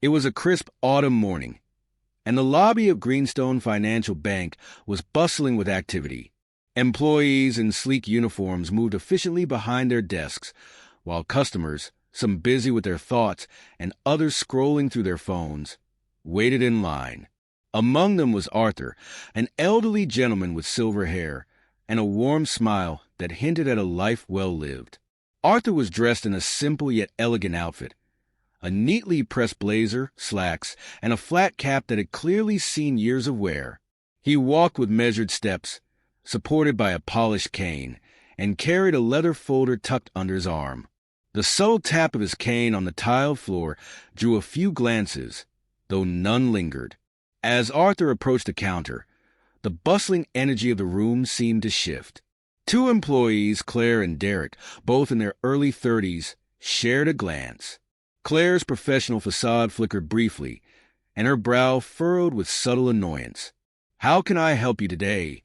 It was a crisp autumn morning, and the lobby of Greenstone Financial Bank was bustling with activity. Employees in sleek uniforms moved efficiently behind their desks, while customers, some busy with their thoughts and others scrolling through their phones, waited in line. Among them was Arthur, an elderly gentleman with silver hair and a warm smile that hinted at a life well lived. Arthur was dressed in a simple yet elegant outfit, a neatly pressed blazer, slacks, and a flat cap that had clearly seen years of wear. He walked with measured steps, supported by a polished cane, and carried a leather folder tucked under his arm. The subtle tap of his cane on the tiled floor drew a few glances, though none lingered. As Arthur approached the counter, the bustling energy of the room seemed to shift. Two employees, Claire and Derek, both in their early 30s, shared a glance. Claire's professional facade flickered briefly, and her brow furrowed with subtle annoyance. "How can I help you today?"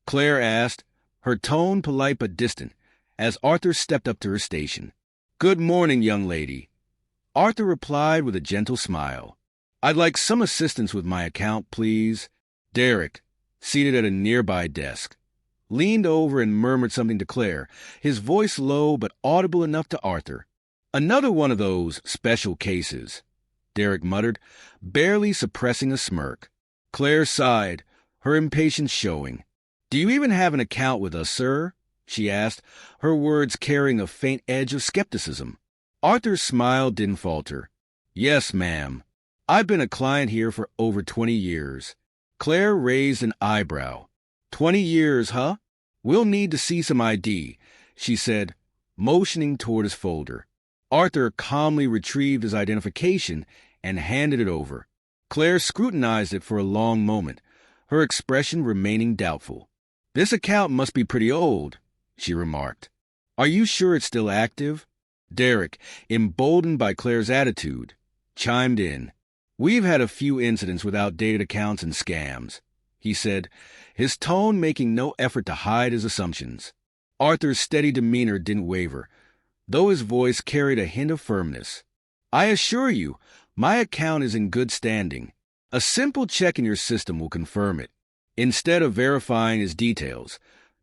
Claire asked, her tone polite but distant, as Arthur stepped up to her station. "Good morning, young lady." Arthur replied with a gentle smile. "I'd like some assistance with my account, please." Derek, seated at a nearby desk, leaned over and murmured something to Claire, his voice low but audible enough to Arthur. "Another one of those special cases," Derek muttered, barely suppressing a smirk. Claire sighed, her impatience showing. "Do you even have an account with us, sir?" she asked, her words carrying a faint edge of skepticism. Arthur's smile didn't falter. "Yes, ma'am. I've been a client here for over 20 years. Claire raised an eyebrow. 20 years, huh? We'll need to see some ID, she said, motioning toward his folder. Arthur calmly retrieved his identification and handed it over. Claire scrutinized it for a long moment, her expression remaining doubtful. "This account must be pretty old," she remarked. "Are you sure it's still active?" Derek, emboldened by Claire's attitude, chimed in. "We've had a few incidents with outdated accounts and scams," he said, his tone making no effort to hide his assumptions. Arthur's steady demeanor didn't waver, though his voice carried a hint of firmness. "I assure you, my account is in good standing. A simple check in your system will confirm it." Instead of verifying his details,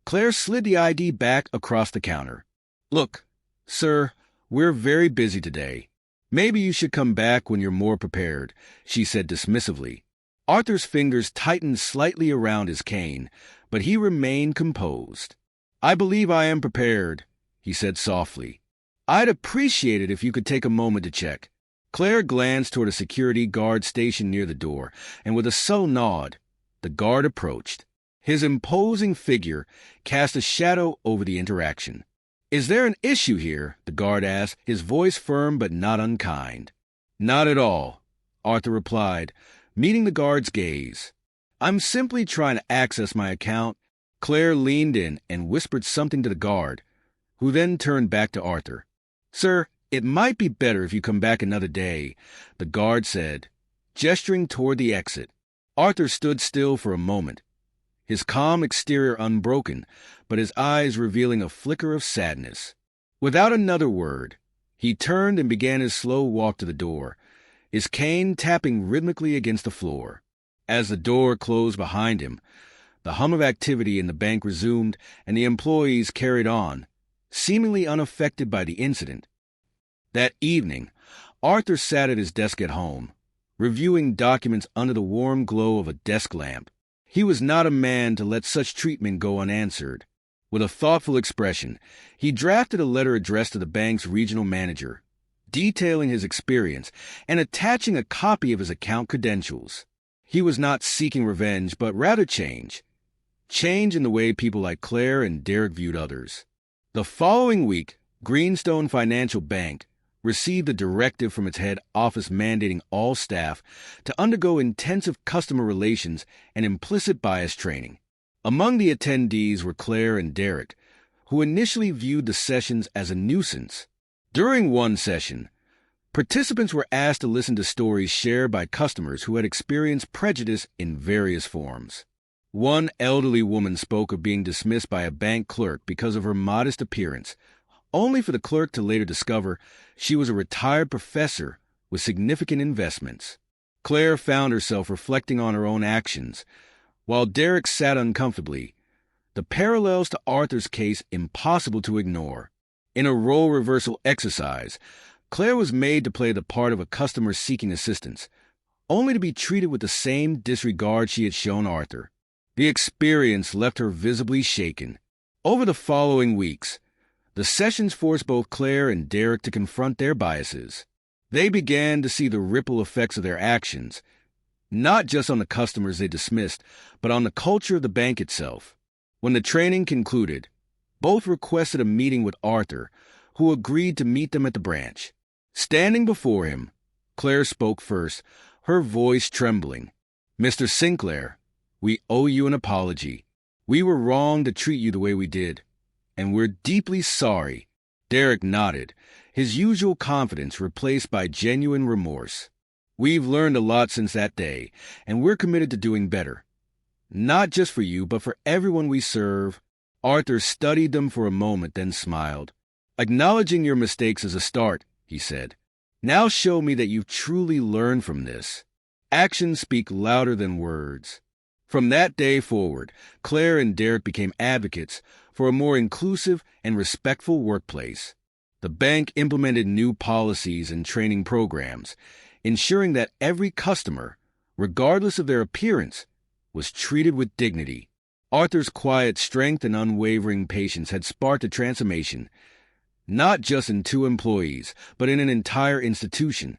Claire slid the ID back across the counter. "Look, sir, we're very busy today. Maybe you should come back when you're more prepared," she said dismissively. Arthur's fingers tightened slightly around his cane, but he remained composed. "I believe I am prepared," he said softly. "I'd appreciate it if you could take a moment to check." Claire glanced toward a security guard stationed near the door, and with a subtle nod, the guard approached. His imposing figure cast a shadow over the interaction. "Is there an issue here?" the guard asked, his voice firm but not unkind. "Not at all," Arthur replied, meeting the guard's gaze. "I'm simply trying to access my account." Claire leaned in and whispered something to the guard, who then turned back to Arthur. "Sir, it might be better if you come back another day," the guard said, gesturing toward the exit. Arthur stood still for a moment, his calm exterior unbroken, but his eyes revealing a flicker of sadness. Without another word, he turned and began his slow walk to the door, his cane tapping rhythmically against the floor. As the door closed behind him, the hum of activity in the bank resumed and the employees carried on, seemingly unaffected by the incident. That evening, Arthur sat at his desk at home, reviewing documents under the warm glow of a desk lamp. He was not a man to let such treatment go unanswered. With a thoughtful expression, he drafted a letter addressed to the bank's regional manager, detailing his experience and attaching a copy of his account credentials. He was not seeking revenge, but rather change. Change in the way people like Claire and Derek viewed others. The following week, Greenstone Financial Bank received a directive from its head office mandating all staff to undergo intensive customer relations and implicit bias training. Among the attendees were Claire and Derek, who initially viewed the sessions as a nuisance. During one session, participants were asked to listen to stories shared by customers who had experienced prejudice in various forms. One elderly woman spoke of being dismissed by a bank clerk because of her modest appearance, only for the clerk to later discover she was a retired professor with significant investments. Claire found herself reflecting on her own actions, while Derek sat uncomfortably, the parallels to Arthur's case impossible to ignore. In a role reversal exercise, Claire was made to play the part of a customer seeking assistance, only to be treated with the same disregard she had shown Arthur. The experience left her visibly shaken. Over the following weeks, the sessions forced both Claire and Derek to confront their biases. They began to see the ripple effects of their actions, not just on the customers they dismissed, but on the culture of the bank itself. When the training concluded, both requested a meeting with Arthur, who agreed to meet them at the branch. Standing before him, Claire spoke first, her voice trembling. "Mr. Sinclair, we owe you an apology. We were wrong to treat you the way we did, and we're deeply sorry." Derek nodded, his usual confidence replaced by genuine remorse. "We've learned a lot since that day, and we're committed to doing better. Not just for you, but for everyone we serve." Arthur studied them for a moment, then smiled. "Acknowledging your mistakes is a start," he said. "Now show me that you've truly learned from this." Actions speak louder than words. From that day forward, Claire and Derek became advocates for a more inclusive and respectful workplace. The bank implemented new policies and training programs, ensuring that every customer, regardless of their appearance, was treated with dignity. Arthur's quiet strength and unwavering patience had sparked a transformation, not just in two employees, but in an entire institution.